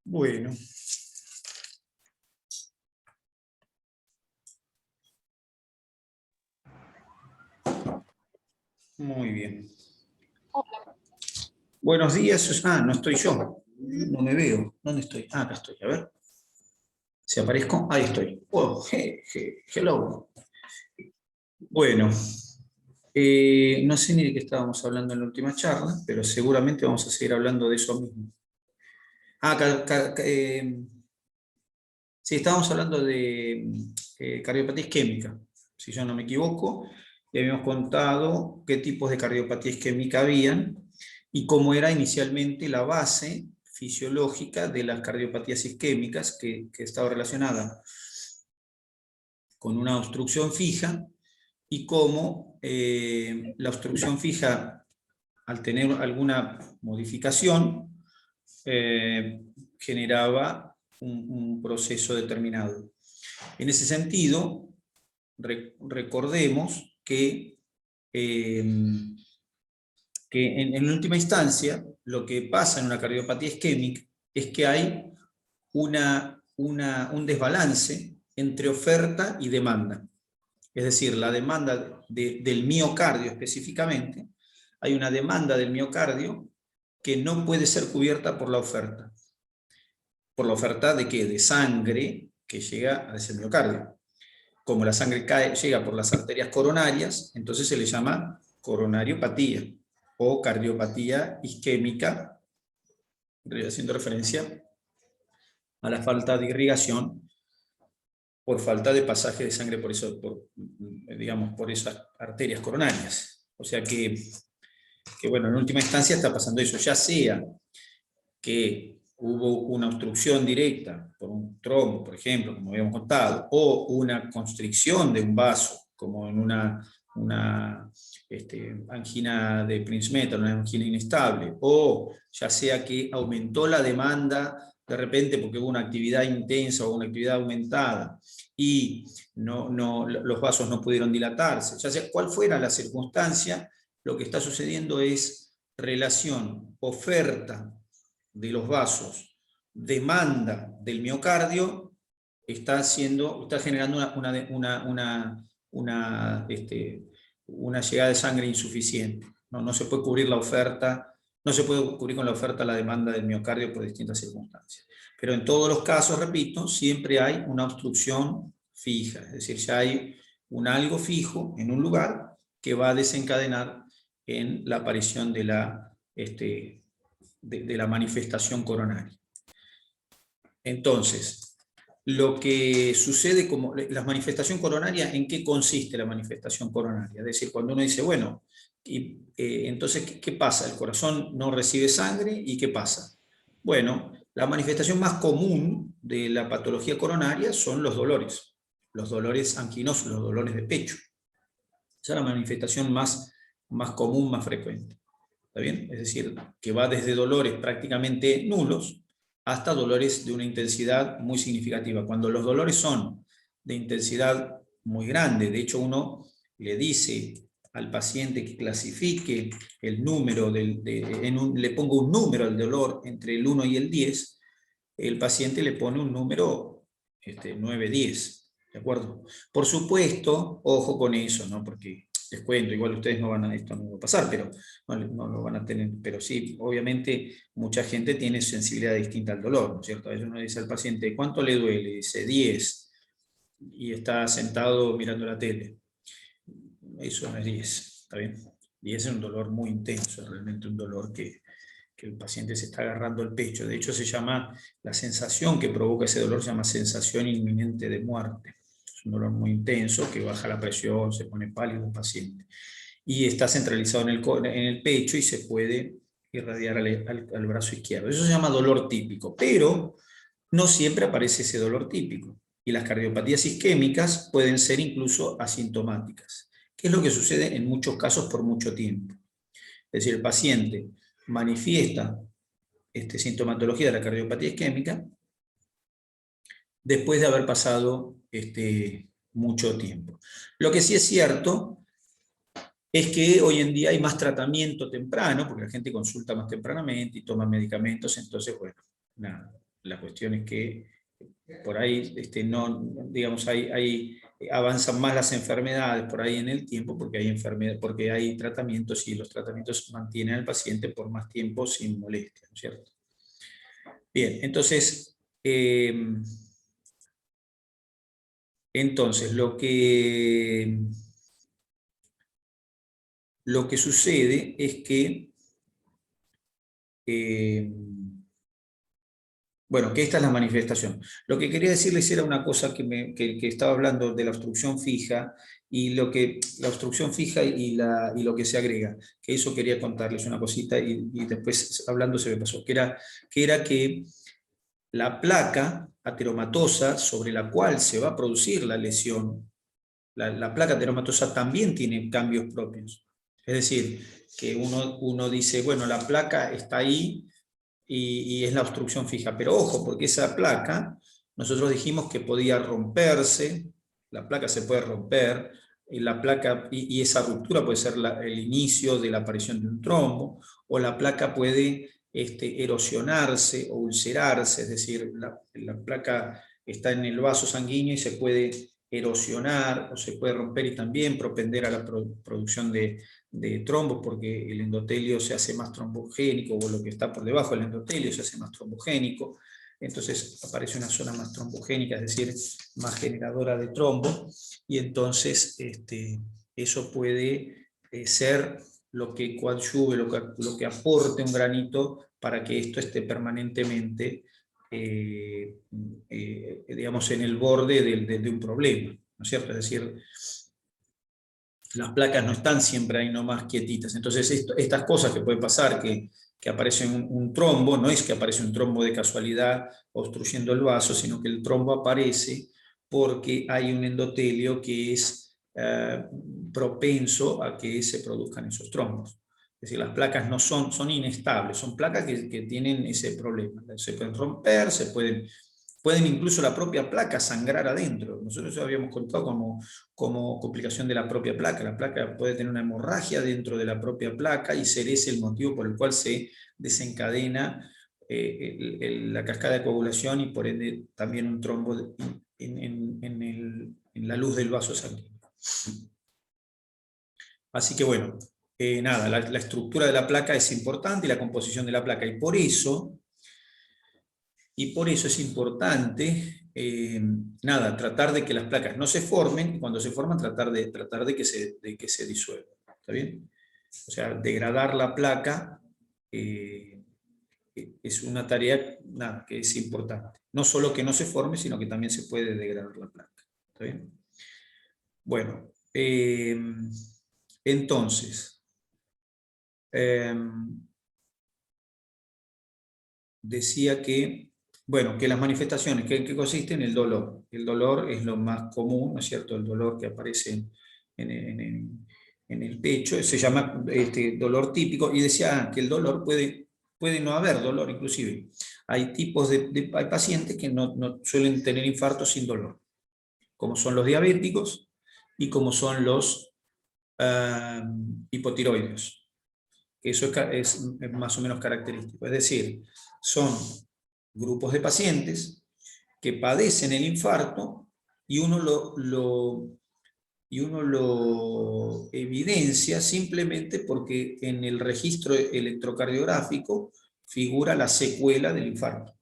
Bueno. Muy bien. Buenos días. Ah, no estoy yo. No me veo. ¿Dónde estoy? Ah, acá estoy. A ver. Si aparezco. Ahí estoy. Oh, hello. Bueno. No sé ni de qué estábamos hablando en la última charla, pero seguramente vamos a seguir hablando de eso mismo. Ah, sí, estábamos hablando de cardiopatía isquémica, si yo no me equivoco, y habíamos contado qué tipos de cardiopatía isquémica habían y cómo era inicialmente la base fisiológica de las cardiopatías isquémicas, que estaba relacionada con una obstrucción fija, y cómo la obstrucción fija, al tener alguna modificación, generaba un proceso determinado. En ese sentido, recordemos que en última instancia, lo que pasa en una cardiopatía isquémica es que hay un desbalance entre oferta y demanda. Es decir, la demanda del miocardio específicamente, hay una demanda del miocardio que no puede ser cubierta por la oferta. ¿Por la oferta de qué? De sangre que llega a ese miocardio. Como la sangre llega por las arterias coronarias, entonces se le llama coronariopatía o cardiopatía isquémica, haciendo referencia a la falta de irrigación por falta de pasaje de sangre por esas arterias coronarias. O sea que, bueno, en última instancia está pasando eso, ya sea que hubo una obstrucción directa por un trombo, por ejemplo, como habíamos contado, o una constricción de un vaso, como en una angina de Prinzmetal, una angina inestable, o ya sea que aumentó la demanda de repente porque hubo una actividad intensa o una actividad aumentada y los vasos no pudieron dilatarse, ya sea cuál fuera la circunstancia, lo que está sucediendo es relación oferta de los vasos, demanda del miocardio, está generando una llegada de sangre insuficiente. No se puede cubrir la oferta, no se puede cubrir con la oferta la demanda del miocardio por distintas circunstancias. Pero en todos los casos, repito, siempre hay una obstrucción fija, es decir, ya hay un algo fijo en un lugar que va a desencadenar en la aparición de la manifestación coronaria. Entonces, lo que sucede como la manifestación coronaria, ¿en qué consiste la manifestación coronaria? Es decir, cuando uno dice, bueno, entonces, ¿qué pasa? El corazón no recibe sangre, ¿y qué pasa? Bueno, la manifestación más común de la patología coronaria son los dolores anquinosos, los dolores de pecho. Esa es la manifestación más común, más frecuente. ¿Está bien? Es decir, que va desde dolores prácticamente nulos hasta dolores de una intensidad muy significativa. Cuando los dolores son de intensidad muy grande, de hecho uno le dice al paciente que clasifique el número, le ponga un número al dolor entre el 1 y el 10, el paciente le pone un número 9, 10, ¿de acuerdo? Por supuesto, ojo con eso, ¿no? Porque les cuento, igual ustedes esto no va a pasar, pero no lo van a tener, pero sí, obviamente mucha gente tiene sensibilidad distinta al dolor, ¿no es cierto? A veces uno dice al paciente, ¿cuánto le duele? Y dice 10, y está sentado mirando la tele. Eso no es 10, ¿está bien? 10 es un dolor muy intenso, es realmente un dolor que el paciente se está agarrando el pecho. De hecho, la sensación que provoca ese dolor se llama sensación inminente de muerte. Es un dolor muy intenso que baja la presión, se pone pálido el paciente. Y está centralizado en el pecho y se puede irradiar al brazo izquierdo. Eso se llama dolor típico, pero no siempre aparece ese dolor típico. Y las cardiopatías isquémicas pueden ser incluso asintomáticas, que es lo que sucede en muchos casos por mucho tiempo. Es decir, el paciente manifiesta sintomatología de la cardiopatía isquémica después de haber pasado mucho tiempo. Lo que sí es cierto es que hoy en día hay más tratamiento temprano, porque la gente consulta más tempranamente y toma medicamentos, entonces, bueno, nada. La cuestión es que por ahí no, digamos, avanzan más las enfermedades por ahí en el tiempo porque hay tratamientos y los tratamientos mantienen al paciente por más tiempo sin molestia, ¿no es cierto? Bien, entonces, lo que sucede es que bueno, que esta es la manifestación. Lo que quería decirles era una cosa que estaba hablando de la obstrucción fija y la obstrucción fija y lo que se agrega, que eso quería contarles una cosita y después hablando se me pasó, que era que la placa ateromatosa sobre la cual se va a producir la lesión, la placa ateromatosa también tiene cambios propios. Es decir, que uno dice, bueno, la placa está ahí, y es la obstrucción fija. Pero ojo, porque esa placa, nosotros dijimos que podía romperse, la placa se puede romper, y esa ruptura puede ser el inicio de la aparición de un trombo, o la placa puede erosionarse o ulcerarse, es decir, la placa está en el vaso sanguíneo y se puede erosionar o se puede romper y también propender a la producción de trombos, porque el endotelio se hace más trombogénico, o lo que está por debajo del endotelio se hace más trombogénico, entonces aparece una zona más trombogénica, es decir, más generadora de trombo, y entonces eso puede ser lo que coadyuve, lo que aporte un granito para que esto esté permanentemente digamos, en el borde de un problema, ¿no es cierto? Es decir, las placas no están siempre ahí nomás quietitas. Entonces, estas cosas que puede pasar, que aparece un trombo, no es que aparece un trombo de casualidad obstruyendo el vaso, sino que el trombo aparece porque hay un endotelio que es propenso a que se produzcan esos trombos. Es decir, las placas no son inestables, son placas que tienen ese problema. Se pueden romper, pueden incluso la propia placa sangrar adentro. Nosotros ya habíamos contado como complicación de la propia placa. La placa puede tener una hemorragia dentro de la propia placa y ser ese el motivo por el cual se desencadena la cascada de coagulación y por ende también un trombo en la luz del vaso sanguíneo. Así que bueno, nada, la estructura de la placa es importante y la composición de la placa, y por eso es importante, nada, tratar de que las placas no se formen, y cuando se forman tratar de que se disuelvan. ¿Está bien? O sea, degradar la placa es una tarea, nada, que es importante. No solo que no se forme, sino que también se puede degradar la placa. ¿Está bien? Bueno, entonces, decía que, bueno, que las manifestaciones, que consisten en el dolor. El dolor es lo más común, ¿no es cierto? El dolor que aparece en el pecho, se llama dolor típico, y decía que el dolor puede no haber dolor, inclusive. Hay tipos hay pacientes que no suelen tener infartos sin dolor, como son los diabéticos y como son los hipotiroideos. Eso es más o menos característico. Es decir, son grupos de pacientes que padecen el infarto y uno lo evidencia simplemente porque en el registro electrocardiográfico figura la secuela del infarto.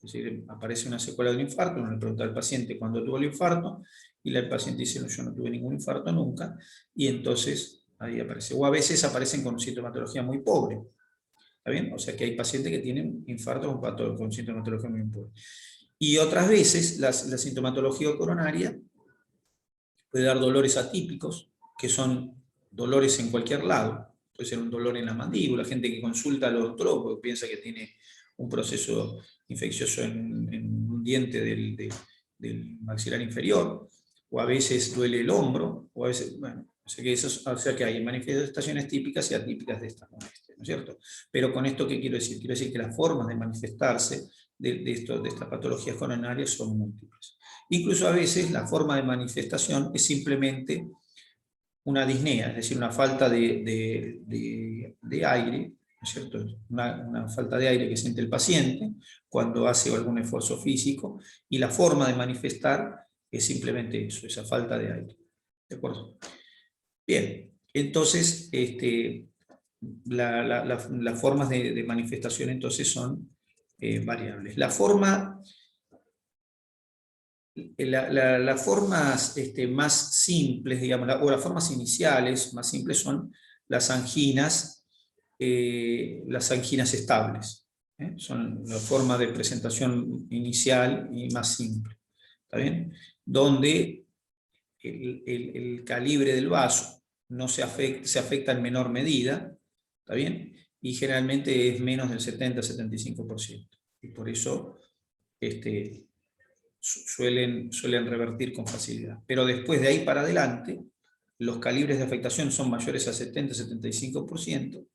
Es decir, aparece una secuela del infarto, uno le pregunta al paciente cuándo tuvo el infarto, y el paciente dice, no, yo no tuve ningún infarto nunca, y entonces ahí aparece. O a veces aparecen con sintomatología muy pobre. ¿Está bien? O sea que hay pacientes que tienen infartos con sintomatología muy pobre. Y otras veces la sintomatología coronaria puede dar dolores atípicos, que son dolores en cualquier lado. Puede ser un dolor en la mandíbula, gente que consulta al odontólogo piensa que tiene un proceso infeccioso en un diente del maxilar inferior, o a veces duele el hombro, o a veces, bueno, o sea que hay manifestaciones típicas y atípicas de esta molestia, ¿no es cierto? Pero con esto, ¿qué quiero decir? Quiero decir que las formas de manifestarse de estas patologías coronarias son múltiples. Incluso a veces la forma de manifestación es simplemente una disnea, es decir, una falta de aire ¿no es cierto? Una falta de aire que siente el paciente cuando hace algún esfuerzo físico, y la forma de manifestar es simplemente eso, esa falta de aire. ¿De acuerdo? Bien, entonces las formas de manifestación entonces son variables. Las formas más simples, digamos, o las formas iniciales más simples son las anginas estables. Son la forma de presentación inicial y más simple. ¿Está bien? Donde el calibre del vaso no se afecta en menor medida, ¿está bien? Y generalmente es menos del 70-75%. Y por eso suelen revertir con facilidad. Pero después de ahí para adelante, los calibres de afectación son mayores a 70-75%,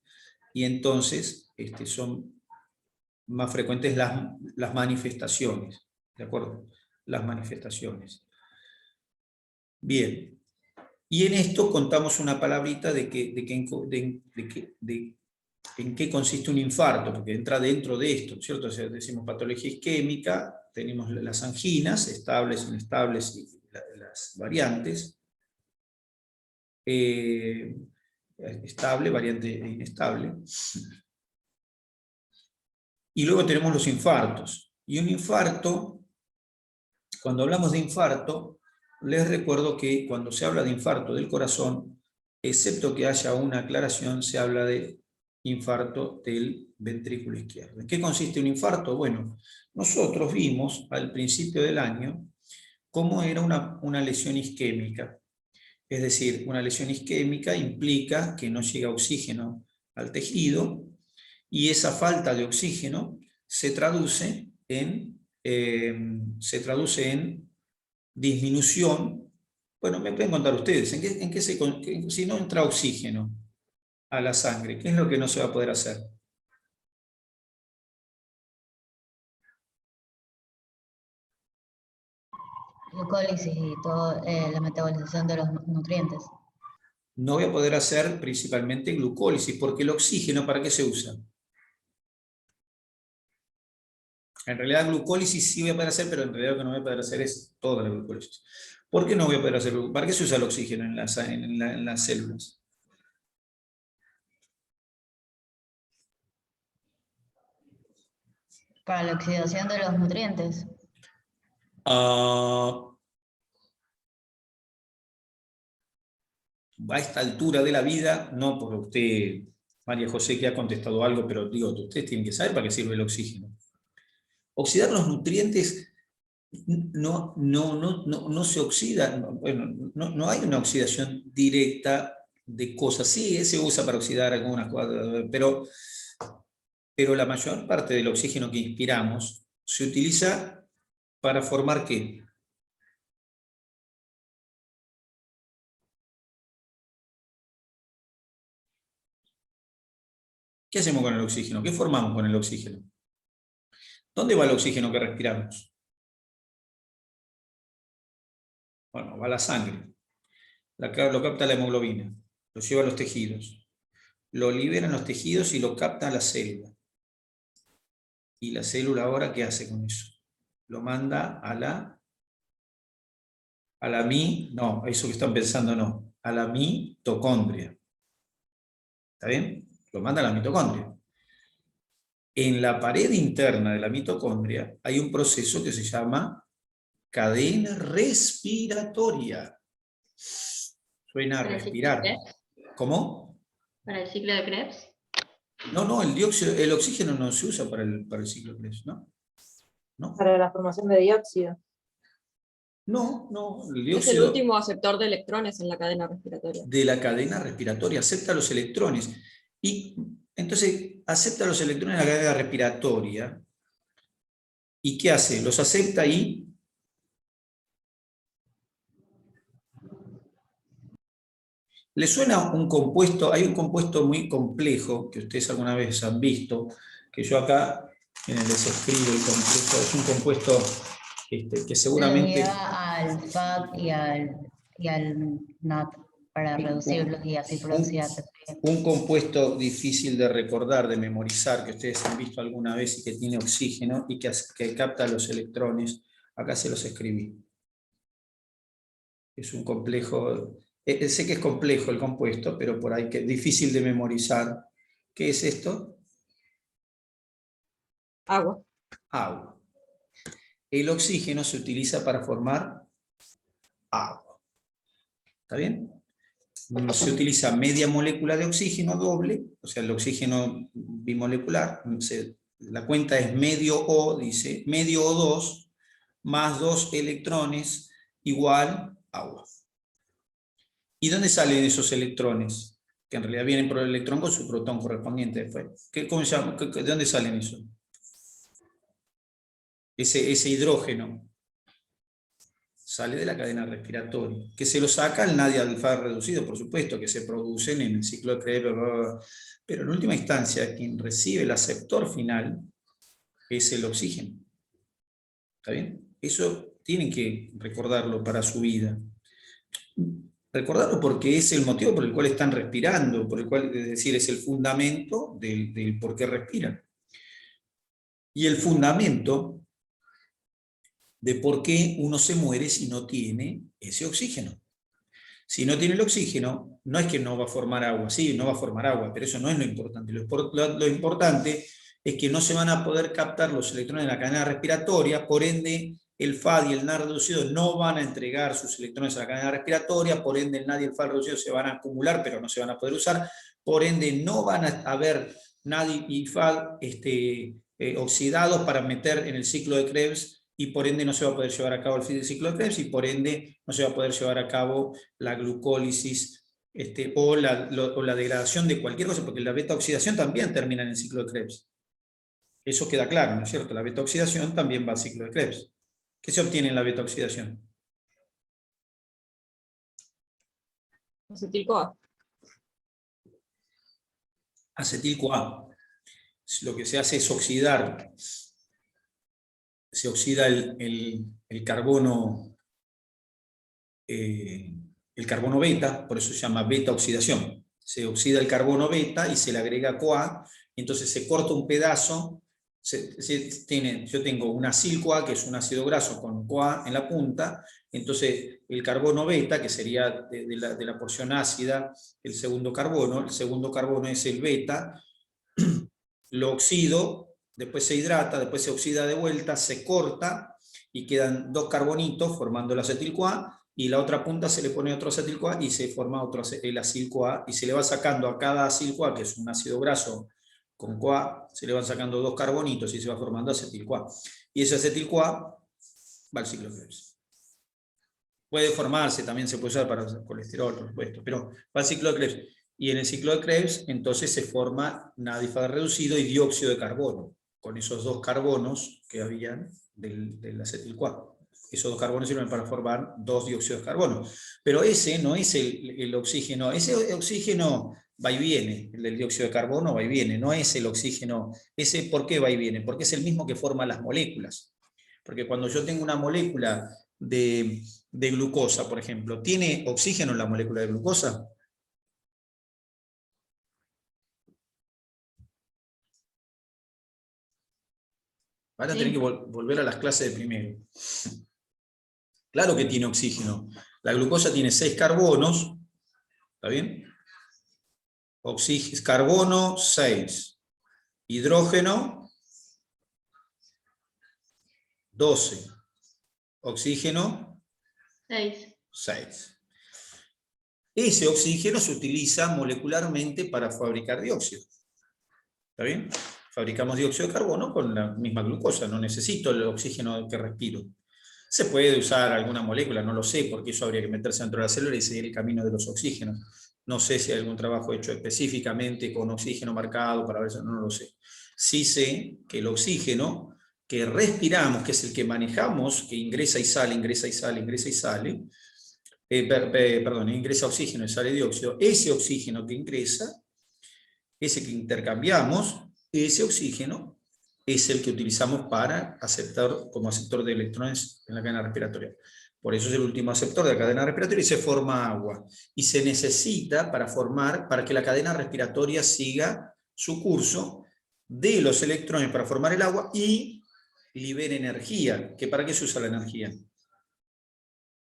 y entonces son más frecuentes las manifestaciones, ¿de acuerdo? Las manifestaciones. Bien, y en esto contamos una palabrita de en qué consiste un infarto, porque entra dentro de esto, ¿cierto? O sea, decimos patología isquémica, tenemos las anginas, estables, inestables y las variantes. Estable, variante e inestable. Y luego tenemos los infartos. Y un infarto, cuando hablamos de infarto, les recuerdo que cuando se habla de infarto del corazón, excepto que haya una aclaración, se habla de infarto del ventrículo izquierdo. ¿En qué consiste un infarto? Bueno, nosotros vimos al principio del año cómo era una lesión isquémica. Es decir, una lesión isquémica implica que no llega oxígeno al tejido, y esa falta de oxígeno se traduce en disminución. Bueno, me pueden contar ustedes, si no entra oxígeno a la sangre, ¿qué es lo que no se va a poder hacer? Glucólisis y todo, la metabolización de los nutrientes. No voy a poder hacer principalmente glucólisis, porque el oxígeno, ¿para qué se usa? En realidad glucólisis sí voy a poder hacer, pero en realidad lo que no voy a poder hacer es toda la glucólisis. ¿Por qué no voy a poder hacer glucólisis? ¿Para qué se usa el oxígeno en las células? Para la oxidación de los nutrientes. A esta altura de la vida, no por usted, María José, que ha contestado algo, pero digo, ustedes tienen que saber para qué sirve el oxígeno. Oxidar los nutrientes no se oxida, bueno, no hay una oxidación directa de cosas. Sí, se usa para oxidar algunas cosas, pero la mayor parte del oxígeno que inspiramos se utiliza para formar ¿qué? ¿Qué hacemos con el oxígeno? ¿Qué formamos con el oxígeno? ¿Dónde va el oxígeno que respiramos? Bueno, va a la sangre. Lo capta la hemoglobina, lo lleva a los tejidos, lo liberan los tejidos y lo capta la célula. ¿Y la célula ahora qué hace con eso? Lo manda a la eso que están pensando no, a la mitocondria. ¿Está bien? Lo manda a la mitocondria. En la pared interna de la mitocondria hay un proceso que se llama cadena respiratoria. Suena a respirar. ¿Cómo? ¿Para el ciclo de Krebs? No, el oxígeno no se usa para el ciclo de Krebs, ¿no? ¿No? Para la formación de dióxido. No, el dióxido... Es el último aceptor de electrones en la cadena respiratoria. De la cadena respiratoria, acepta los electrones. Y entonces acepta los electrones en la cadena respiratoria. ¿Y qué hace? Los acepta y... ¿Le suena un compuesto? Hay un compuesto muy complejo que ustedes alguna vez han visto, que yo acá les escribo el compuesto. Es un compuesto que seguramente... Se lleva al FAD y al NAT. para reducirlos y así producir ATP. Un compuesto difícil de recordar, de memorizar, que ustedes han visto alguna vez y que tiene oxígeno y que capta los electrones, acá se los escribí. Es un complejo, sé que es complejo el compuesto, pero por ahí que es difícil de memorizar. ¿Qué es esto? Agua. Agua. El oxígeno se utiliza para formar agua. ¿Está bien? Se utiliza media molécula de oxígeno doble, o sea, el oxígeno bimolecular, la cuenta es medio O, dice, medio O2 más 2 electrones igual agua. ¿Y dónde salen esos electrones? Que en realidad vienen por el electrón con su protón correspondiente después. ¿Cómo se llama? ¿De dónde salen eso? Ese hidrógeno sale de la cadena respiratoria, que se lo saca el nadie alfa reducido, por supuesto, que se producen en el ciclo de Krebs, pero en última instancia quien recibe el aceptor final es el oxígeno. ¿Está bien? Eso tienen que recordarlo para su vida. Recordarlo porque es el motivo por el cual están respirando, por el cual, es decir, es el fundamento del por qué respiran. Y el fundamento de por qué uno se muere si no tiene ese oxígeno. Si no tiene el oxígeno, no es que no va a formar agua, sí, no va a formar agua, pero eso no es lo importante. Lo importante es que no se van a poder captar los electrones en la cadena respiratoria, por ende el FAD y el NAD reducido no van a entregar sus electrones a la cadena respiratoria, por ende el NAD y el FAD reducido se van a acumular, pero no se van a poder usar, por ende no van a haber NAD y FAD oxidados para meter en el ciclo de Krebs, y por ende no se va a poder llevar a cabo el ciclo de Krebs, y por ende no se va a poder llevar a cabo la glucólisis o la degradación de cualquier cosa, porque la beta-oxidación también termina en el ciclo de Krebs. Eso queda claro, ¿no es cierto? La beta-oxidación también va al ciclo de Krebs. ¿Qué se obtiene en la beta-oxidación? Acetil-CoA. Acetil-CoA. Lo que se hace es oxidar. Se oxida el carbono beta, por eso se llama beta-oxidación. Se oxida el carbono beta y se le agrega CoA, y entonces se corta un pedazo. Yo tengo una acil-CoA, que es un ácido graso con CoA en la punta, entonces el carbono beta, que sería de la porción ácida, el segundo carbono es el beta, lo oxido, después se hidrata, después se oxida de vuelta, se corta, y quedan dos carbonitos formando el acetil-CoA, y la otra punta se le pone otro acetil-CoA y se forma el acil-CoA, y se le va sacando a cada acil-CoA, que es un ácido graso con CoA, se le van sacando dos carbonitos y se va formando acetil-CoA. Y ese acetil-CoA va al ciclo de Krebs. Puede formarse, también se puede usar para colesterol, por supuesto, pero va al ciclo de Krebs. Y en el ciclo de Krebs, entonces se forma NAD reducido y dióxido de carbono, con esos dos carbonos que habían del acetil-CoA. Esos dos carbonos sirven para formar dos dióxidos de carbono. Pero ese no es el oxígeno, ese oxígeno va y viene, el del dióxido de carbono va y viene, no es el oxígeno, ese ¿por qué va y viene? Porque es el mismo que forma las moléculas. Porque cuando yo tengo una molécula de glucosa, por ejemplo, ¿tiene oxígeno en la molécula de glucosa? Van a tener que volver a las clases de primero. Claro que tiene oxígeno. La glucosa tiene 6 carbonos, ¿está bien? Carbono 6, hidrógeno 12, oxígeno 6. Ese oxígeno se utiliza molecularmente para fabricar dióxido. ¿Está bien? Fabricamos dióxido de carbono con la misma glucosa, no necesito el oxígeno que respiro. Se puede usar alguna molécula, no lo sé, porque eso habría que meterse dentro de la célula y seguir el camino de los oxígenos. No sé si hay algún trabajo hecho específicamente con oxígeno marcado para ver eso, no lo sé. Sí sé que el oxígeno que respiramos, que es el que manejamos, que ingresa y sale, ingresa y sale, ingresa y sale, ingresa oxígeno y sale dióxido, ese oxígeno que ingresa, ese que intercambiamos, ese oxígeno es el que utilizamos para aceptar como aceptor de electrones en la cadena respiratoria. Por eso es el último aceptor de la cadena respiratoria y se forma agua. Y se necesita para que la cadena respiratoria siga su curso de los electrones para formar el agua y libere energía. ¿Para qué se usa la energía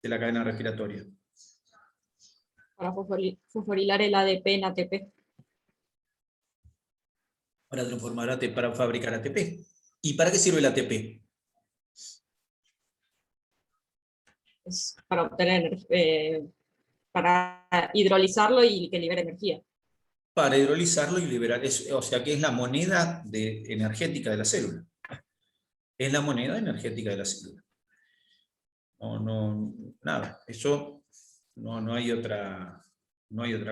de la cadena respiratoria? Para fosforilar el ADP en ATP. Para transformar ATP, para fabricar ATP. ¿Y para qué sirve el ATP? Es para obtener, para hidrolizarlo y que libere energía. Para hidrolizarlo y liberar, o sea que es la moneda energética de la célula. Es la moneda energética de la célula. Nada, eso no hay otra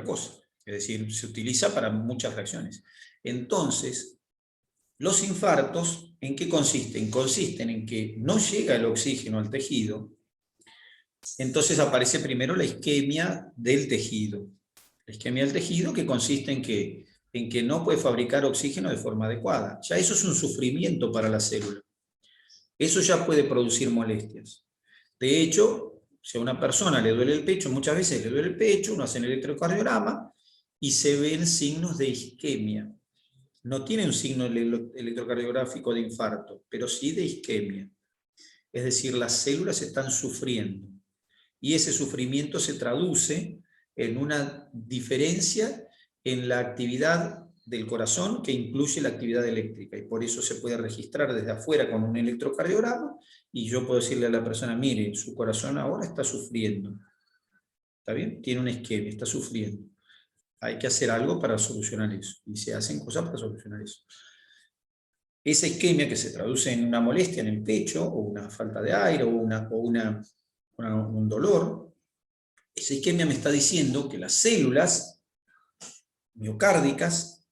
cosa. Es decir, se utiliza para muchas reacciones. Entonces, los infartos, ¿en qué consisten? Consisten en que no llega el oxígeno al tejido, entonces aparece primero la isquemia del tejido. La isquemia del tejido que consiste en que no puede fabricar oxígeno de forma adecuada. Ya eso es un sufrimiento para la célula. Eso ya puede producir molestias. De hecho, si a una persona le duele el pecho, muchas veces le duele el pecho, uno hace el electrocardiograma y se ven signos de isquemia. No tiene un signo electrocardiográfico de infarto, pero sí de isquemia. Es decir, las células están sufriendo. Y ese sufrimiento se traduce en una diferencia en la actividad del corazón que incluye la actividad eléctrica. Y por eso se puede registrar desde afuera con un electrocardiograma y yo puedo decirle a la persona, mire, su corazón ahora está sufriendo. ¿Está bien? Tiene una isquemia, está sufriendo. Hay que hacer algo para solucionar eso. Y se hacen cosas para solucionar eso. Esa isquemia que se traduce en una molestia en el pecho, o una falta de aire, o un dolor, esa isquemia me está diciendo que las células miocárdicas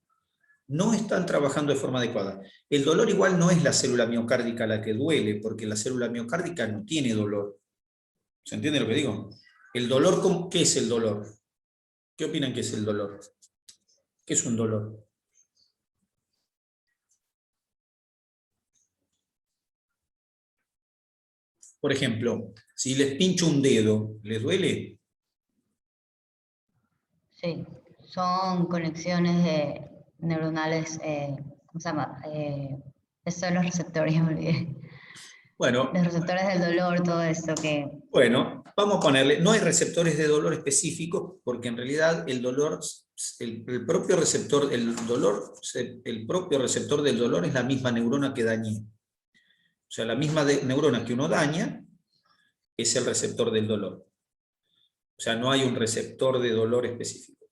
no están trabajando de forma adecuada. El dolor igual no es la célula miocárdica la que duele, porque la célula miocárdica no tiene dolor. ¿Se entiende lo que digo? El dolor, ¿qué es el dolor? ¿Qué opinan que es el dolor? ¿Qué es un dolor? Por ejemplo, si les pincho un dedo, ¿les duele? Sí, son conexiones neuronales, ¿cómo se llama? Esos son los receptores, me olvidé. Bueno, Los receptores del dolor, todo esto que... Bueno, vamos a ponerle, no hay receptores de dolor específicos, porque en realidad el dolor, el propio receptor del dolor es la misma neurona que dañé. O sea, la misma neurona que uno daña es el receptor del dolor. O sea, no hay un receptor de dolor específico.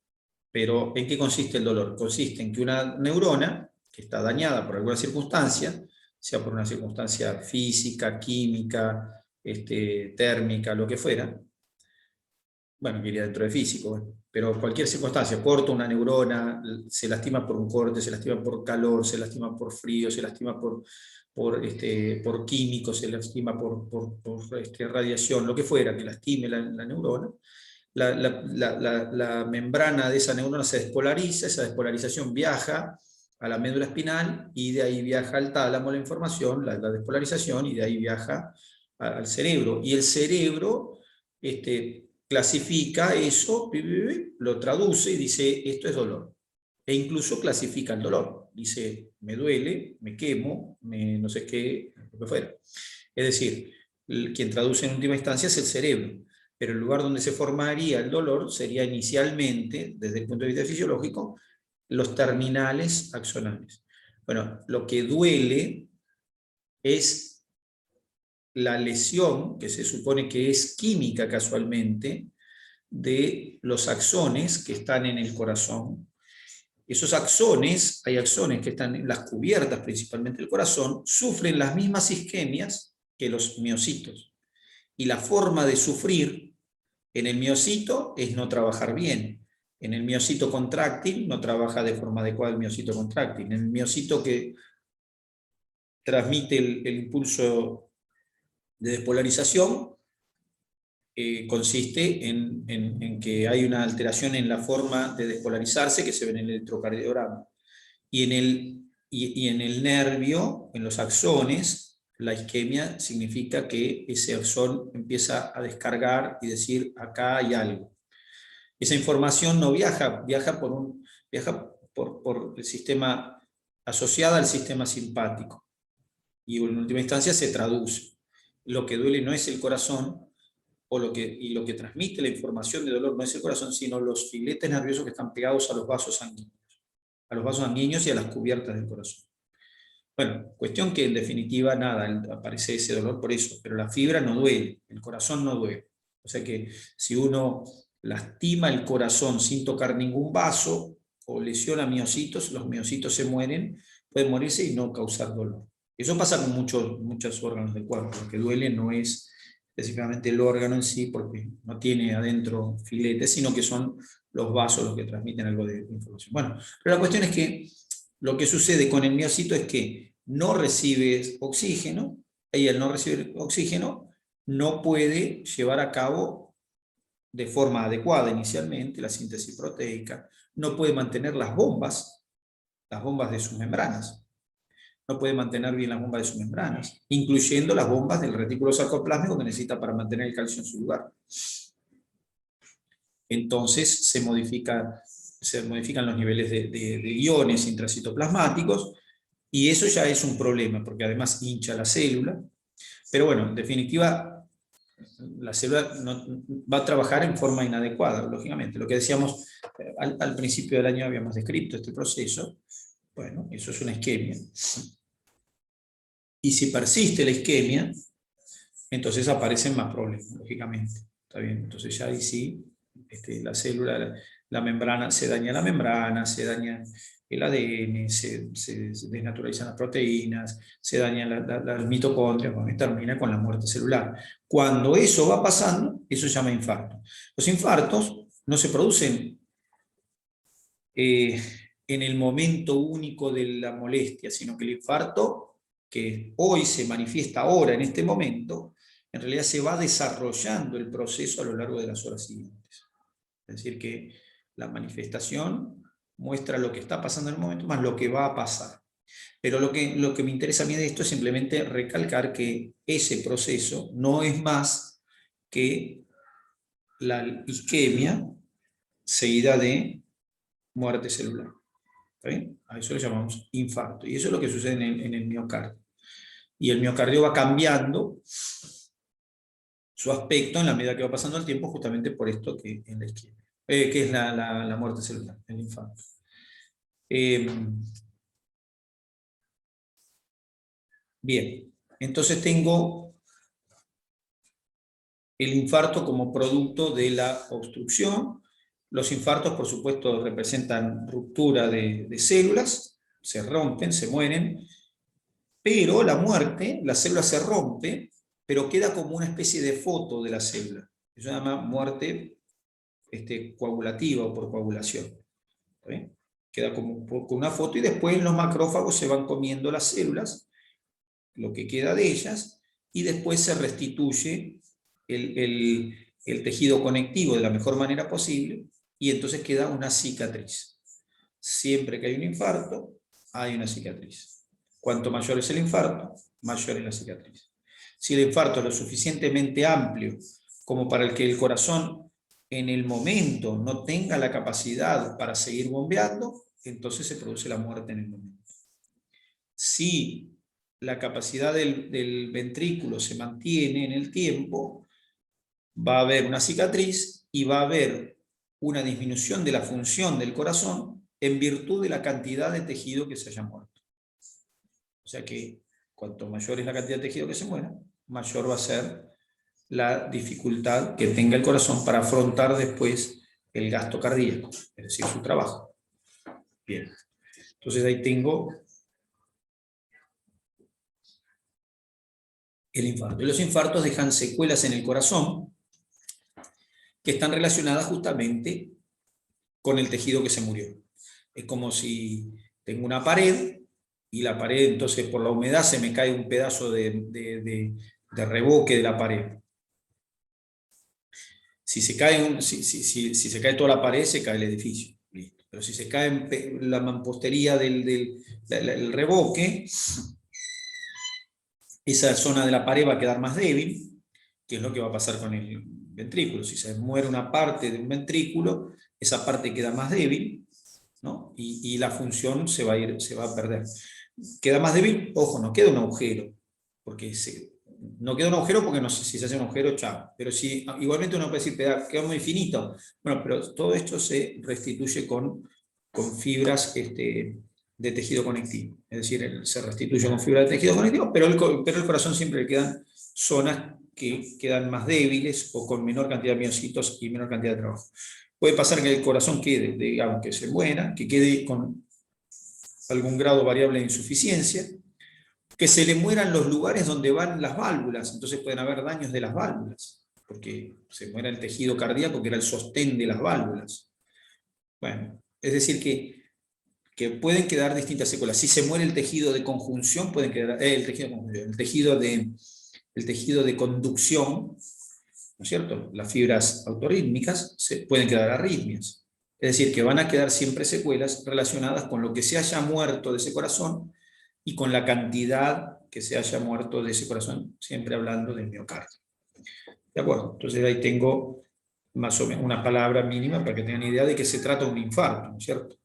Pero, ¿en qué consiste el dolor? Consiste en que una neurona, que está dañada por alguna circunstancia, sea por una circunstancia física, química, térmica, lo que fuera, bueno, que iría dentro de físico, pero cualquier circunstancia, corta una neurona, se lastima por un corte, se lastima por calor, se lastima por frío, se lastima por químicos, se lastima por radiación, lo que fuera, que lastime la neurona, la membrana de esa neurona se despolariza, esa despolarización viaja a la médula espinal y de ahí viaja al tálamo la información, la despolarización, y de ahí viaja al cerebro. Y el cerebro clasifica eso, lo traduce y dice, esto es dolor. E incluso clasifica el dolor. Dice, me duele, me quemo, no sé qué, lo que fuera. Es decir, quien traduce en última instancia es el cerebro. Pero el lugar donde se formaría el dolor sería inicialmente, desde el punto de vista fisiológico, los terminales axonales. Bueno, lo que duele es la lesión, que se supone que es química casualmente, de los axones que están en el corazón. Esos axones, hay axones que están en las cubiertas principalmente del corazón, sufren las mismas isquemias que los miocitos. Y la forma de sufrir en el miocito es no trabajar bien. En el miocito contráctil no trabaja de forma adecuada el miocito contráctil. En el miocito que transmite el impulso de despolarización, consiste en que hay una alteración en la forma de despolarizarse que se ve en el electrocardiograma. Y en el nervio, en los axones, la isquemia significa que ese axón empieza a descargar y decir, acá hay algo. Esa información no viaja, viaja por el sistema, asociada al sistema simpático. Y en última instancia se traduce. Lo que duele no es el corazón, y lo que transmite la información de dolor no es el corazón, sino los filetes nerviosos que están pegados a los vasos sanguíneos y a las cubiertas del corazón. Bueno, cuestión que en definitiva nada, aparece ese dolor por eso, pero la fibra no duele, el corazón no duele. O sea que si uno lastima el corazón sin tocar ningún vaso o lesiona miocitos, los miocitos se mueren, pueden morirse y no causar dolor. Eso pasa con muchos órganos del cuerpo. Lo que duele no es específicamente el órgano en sí, porque no tiene adentro filetes, sino que son los vasos los que transmiten algo de información. Bueno, pero la cuestión es que lo que sucede con el miocito es que no recibe oxígeno, y al no recibir oxígeno no puede llevar a cabo de forma adecuada inicialmente la síntesis proteica, no puede mantener las bombas de sus membranas, no puede mantener bien las bombas de sus membranas, incluyendo las bombas del retículo sarcoplásmico que necesita para mantener el calcio en su lugar. Entonces se modifican los niveles de iones intracitoplasmáticos, y eso ya es un problema, porque además hincha la célula. Pero bueno, en definitiva, la célula va a trabajar en forma inadecuada, lógicamente. Lo que decíamos al principio del año, habíamos descrito este proceso. Bueno, eso es una isquemia. Y si persiste la isquemia, entonces aparecen más problemas, lógicamente. ¿Está bien? Entonces ya ahí sí, la célula, la membrana, se daña el ADN, se desnaturalizan las proteínas, se dañan las mitocondrias, bueno, y termina con la muerte celular. Cuando eso va pasando, eso se llama infarto. Los infartos no se producen en el momento único de la molestia, sino que el infarto, que hoy se manifiesta ahora, en este momento, en realidad se va desarrollando el proceso a lo largo de las horas siguientes. Es decir, que la manifestación muestra lo que está pasando en el momento, más lo que va a pasar. Pero lo que me interesa a mí de esto es simplemente recalcar que ese proceso no es más que la isquemia seguida de muerte celular. ¿Está bien? A eso le llamamos infarto. Y eso es lo que sucede en el miocardio. Y el miocardio va cambiando su aspecto en la medida que va pasando el tiempo, justamente por esto que en la isquemia, que es la muerte celular, el infarto. Bien, entonces tengo el infarto como producto de la obstrucción. Los infartos, por supuesto, representan ruptura de células, se rompen, se mueren, pero la muerte, la célula se rompe, pero queda como una especie de foto de la célula. Eso se llama muerte coagulativa o por coagulación. ¿Está bien? Queda como con una foto, y después los macrófagos se van comiendo las células, lo que queda de ellas, y después se restituye el tejido conectivo de la mejor manera posible, y entonces queda una cicatriz. Siempre que hay un infarto, hay una cicatriz. Cuanto mayor es el infarto, mayor es la cicatriz. Si el infarto es lo suficientemente amplio como para el que el corazón en el momento no tenga la capacidad para seguir bombeando, entonces se produce la muerte en el momento. Si la capacidad del ventrículo se mantiene en el tiempo, va a haber una cicatriz y va a haber una disminución de la función del corazón en virtud de la cantidad de tejido que se haya muerto. O sea que cuanto mayor es la cantidad de tejido que se muera, mayor va a ser la dificultad que tenga el corazón para afrontar después el gasto cardíaco, es decir, su trabajo. Bien, entonces ahí tengo el infarto. Y los infartos dejan secuelas en el corazón que están relacionadas justamente con el tejido que se murió. Es como si tengo una pared, y la pared, entonces por la humedad se me cae un pedazo de revoque de la pared. Si se cae, si se cae toda la pared, se cae el edificio. Listo. Pero si se cae la mampostería del revoque, esa zona de la pared va a quedar más débil, que es lo que va a pasar con el ventrículo. Si se muere una parte de un ventrículo, esa parte queda más débil, ¿no? Y la función se va a perder. Queda más débil, ojo, no queda un agujero, porque no queda un agujero porque no sé si se hace un agujero, chao. Pero si igualmente uno puede decir, queda muy finito. Bueno, pero todo esto se restituye con fibras de tejido conectivo. Es decir, se restituye con fibra de tejido conectivo, pero el corazón siempre le quedan zonas que quedan más débiles o con menor cantidad de miocitos y menor cantidad de trabajo. Puede pasar que el corazón quede, digamos, que se muera, que quede con algún grado variable de insuficiencia, que se le mueran los lugares donde van las válvulas, entonces pueden haber daños de las válvulas, porque se muera el tejido cardíaco que era el sostén de las válvulas. Bueno, es decir que pueden quedar distintas secuelas. Si se muere el tejido de conjunción, pueden quedar, el tejido de conducción, ¿no es cierto? Las fibras autorrítmicas pueden quedar arritmias. Es decir, que van a quedar siempre secuelas relacionadas con lo que se haya muerto de ese corazón y con la cantidad que se haya muerto de ese corazón, siempre hablando del miocardio. ¿De acuerdo? Entonces ahí tengo más o menos una palabra mínima para que tengan idea de que se trata de un infarto, ¿no es cierto?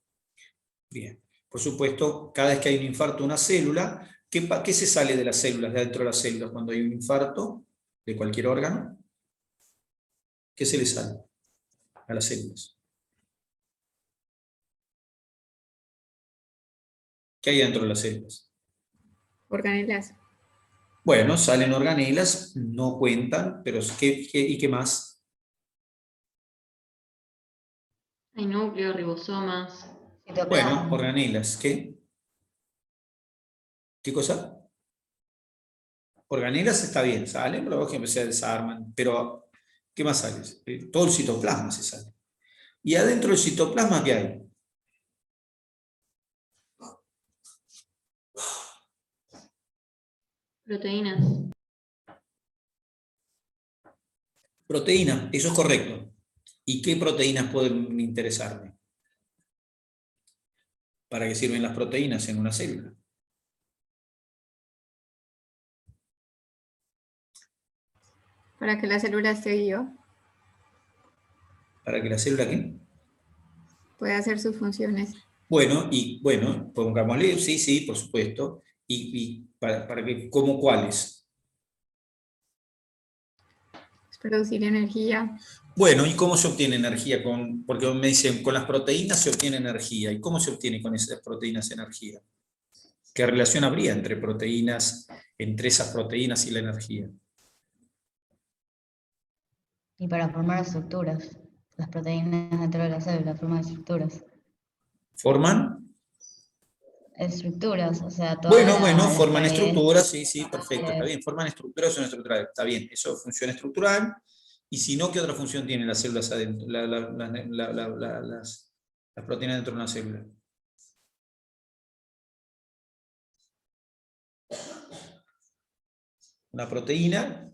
Bien. Por supuesto, cada vez que hay un infarto de una célula, ¿qué se sale de las células, de dentro de las células cuando hay un infarto de cualquier órgano? ¿Qué se le sale a las células? ¿Qué hay dentro de las células? Organelas. Bueno, salen organelas, no cuentan, pero ¿y qué más? Hay núcleo, ribosomas. Bueno, Citoplasma. organelas, ¿qué? ¿Qué cosa? Organelas está bien, salen, luego que se desarman, pero ¿qué más sale? Todo el citoplasma se sale. ¿Y adentro del citoplasma qué hay? Proteínas. Proteína, eso es correcto. ¿Y qué proteínas pueden interesarme? ¿Para qué sirven las proteínas en una célula? Para que la célula esté viva, ¿Para que la célula qué? puede hacer sus funciones. Bueno, pongámosle, sí, por supuesto. ¿Y para qué? ¿Cómo cuáles? Producir energía. Bueno, ¿y cómo se obtiene energía? Porque me dicen, con las proteínas se obtiene energía. ¿Y cómo se obtiene con esas proteínas energía? ¿Qué relación habría entre esas proteínas y la energía? Y para formar estructuras. Las proteínas dentro de la célula forman estructuras. ¿Forman? Estructuras, o sea, todas Bueno, las forman paredes. estructuras, sí, perfecto, está bien. Forman estructuras, son estructurales, está bien. Eso es función estructural. Y si no, ¿qué otra función tienen las células adentro, las proteínas dentro de una célula? Una proteína,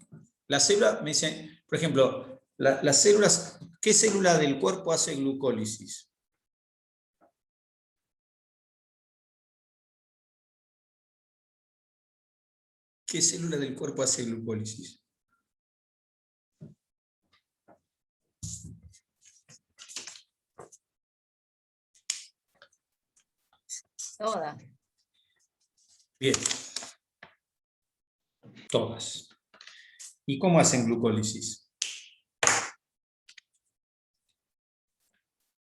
la célula, me dicen, por ejemplo, las células, ¿qué célula del cuerpo hace glucólisis? ¿Qué célula del cuerpo hace glucólisis? Todas. Bien, todas. ¿Y cómo hacen glucólisis?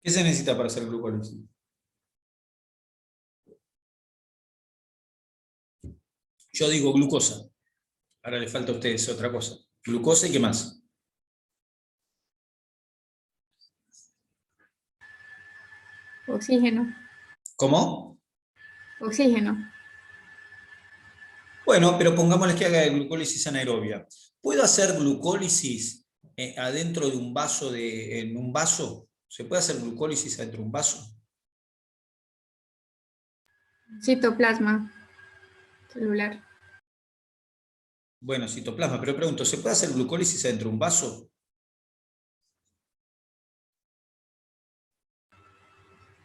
¿Qué se necesita para hacer glucólisis? Yo digo glucosa. Ahora le falta a ustedes otra cosa. Glucosa y qué más. Oxígeno. ¿Cómo? Oxígeno. Bueno, pero pongámosle que haga glucólisis anaerobia. ¿Puedo hacer glucólisis adentro de un vaso en un vaso? ¿Se puede hacer glucólisis adentro de un vaso? Citoplasma celular. Bueno, citoplasma, pero pregunto, ¿se puede hacer glucólisis adentro de un vaso?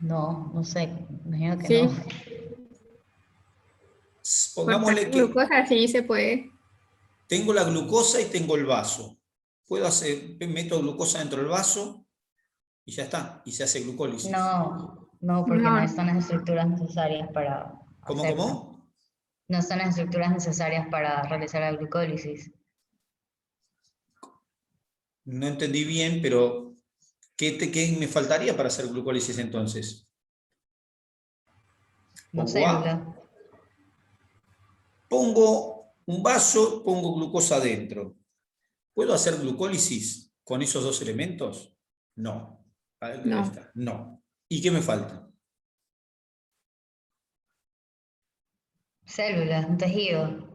No, no sé. Imagino que Sí. no. Pongámosle que Glucosa sí se puede. tengo la glucosa y tengo el vaso. Puedo hacer, meto glucosa dentro del vaso y ya está, y se hace glucólisis. No, no, porque no No, están las estructuras necesarias para ¿Cómo, hacerlo. cómo? No están las estructuras necesarias para realizar la glucólisis. No entendí bien, pero ¿qué me faltaría para hacer glucólisis entonces? No Pongo célula. agua. Pongo un vaso, pongo glucosa adentro. ¿Puedo hacer glucólisis con esos dos elementos? No. Ahí no. está. No. ¿Y qué me falta? Células, un tejido.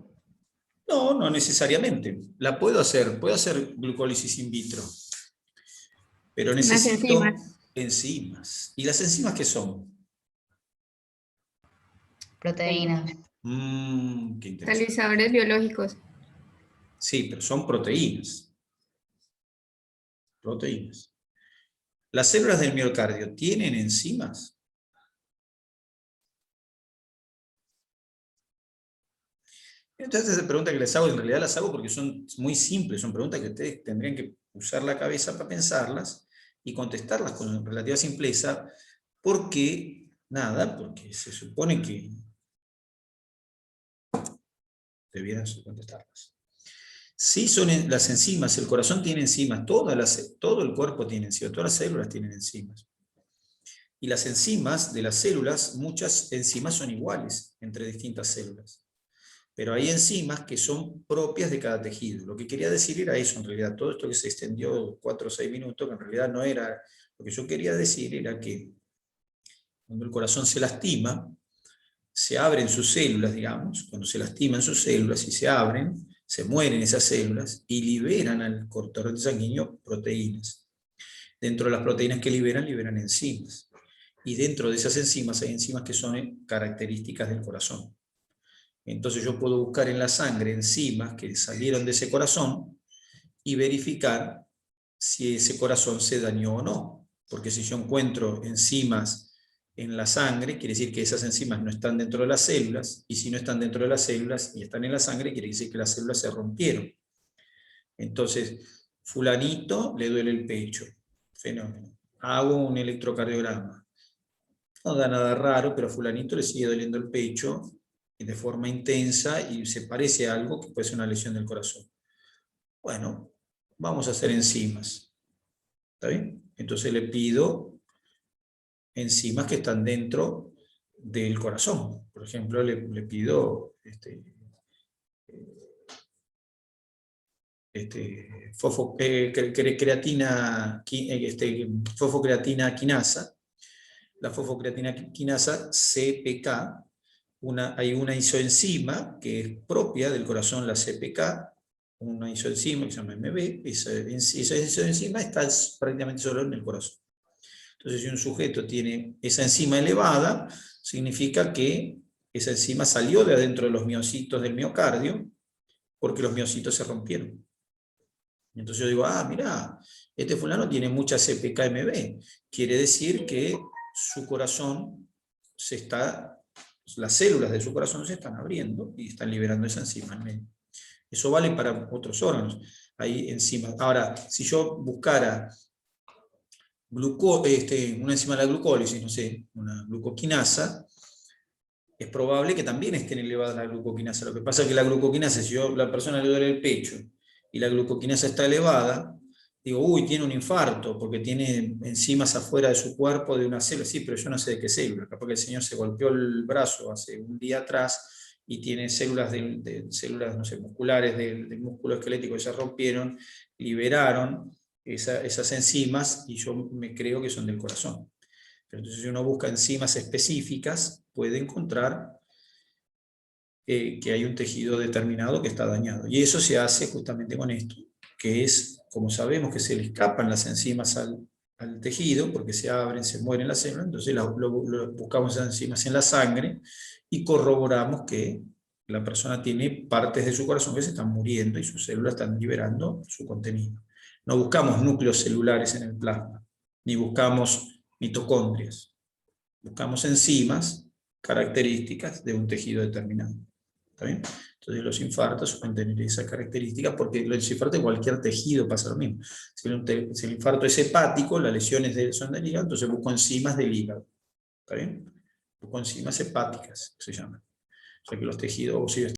No, no necesariamente. La puedo hacer glucólisis in vitro. Pero Las enzimas. necesito enzimas. ¿Y las enzimas qué son? Proteínas. Qué interesante. Catalizadores biológicos. Sí, pero son proteínas. Proteínas. ¿Las células del miocardio tienen enzimas? Entonces, esa pregunta que les hago, en realidad las hago porque son muy simples, son preguntas que ustedes tendrían que usar la cabeza para pensarlas y contestarlas con relativa simpleza, porque, nada, porque se supone que debieran contestarlas. Sí son las enzimas, el corazón tiene enzimas, todo el cuerpo tiene enzimas, todas las células tienen enzimas. Y las enzimas de las células, muchas enzimas son iguales entre distintas células. Pero hay enzimas que son propias de cada tejido. Lo que quería decir era eso, en realidad, todo esto que se extendió 4 o 6 minutos, que en realidad no era, lo que yo quería decir era que cuando el corazón se lastima, se abren sus células, digamos, cuando se lastiman sus células y se abren, se mueren esas células y liberan al torrente sanguíneo proteínas. Dentro de las proteínas que liberan enzimas. Y dentro de esas enzimas hay enzimas que son características del corazón. Entonces yo puedo buscar en la sangre enzimas que salieron de ese corazón y verificar si ese corazón se dañó o no. Porque si yo encuentro enzimas en la sangre, quiere decir que esas enzimas no están dentro de las células, y si no están dentro de las células y están en la sangre, quiere decir que las células se rompieron. Entonces, fulanito le duele el pecho. Fenómeno. Hago un electrocardiograma. No da nada raro, pero a fulanito le sigue doliendo el pecho de forma intensa y se parece a algo que puede ser una lesión del corazón. Bueno, vamos a hacer enzimas. ¿Está bien? Entonces le pido enzimas que están dentro del corazón. Por ejemplo, le pido fosfocreatina quinasa. La fosfocreatina quinasa, CPK, hay una isoenzima que es propia del corazón, la CPK, una isoenzima que se llama MB, esa isoenzima está prácticamente solo en el corazón. Entonces, si un sujeto tiene esa enzima elevada, significa que esa enzima salió de adentro de los miocitos del miocardio, porque los miocitos se rompieron. Entonces yo digo, mirá, este fulano tiene mucha CPK-MB. Quiere decir que su corazón las células de su corazón se están abriendo y están liberando esa enzima en medio. Eso vale para otros órganos. Hay enzimas. Ahora, si yo buscara una enzima de la glucólisis, no sé, una glucoquinasa, es probable que también estén elevadas la glucoquinasa. Lo que pasa es que la glucoquinasa, si la persona le duele el pecho y la glucoquinasa está elevada, digo, uy, tiene un infarto porque tiene enzimas afuera de su cuerpo de una célula. Sí, pero yo no sé de qué célula. Capaz que el señor se golpeó el brazo hace un día atrás y tiene células, células no sé, musculares del músculo esquelético que se rompieron, liberaron esas enzimas y yo me creo que son del corazón. Pero entonces, si uno busca enzimas específicas, puede encontrar que hay un tejido determinado que está dañado. Y eso se hace justamente con esto, que es, como sabemos que se le escapan las enzimas al tejido, porque se abren, se mueren las células, entonces buscamos esas enzimas en la sangre y corroboramos que la persona tiene partes de su corazón que se están muriendo y sus células están liberando su contenido. No buscamos núcleos celulares en el plasma, ni buscamos mitocondrias. Buscamos enzimas características de un tejido determinado. ¿Está bien? Entonces los infartos pueden tener esa característica porque los infartos de cualquier tejido pasa lo mismo. Si el infarto es hepático, las lesiones son del hígado, entonces busco enzimas del hígado. ¿Está bien? Busco enzimas hepáticas, se llaman. O sea que los tejidos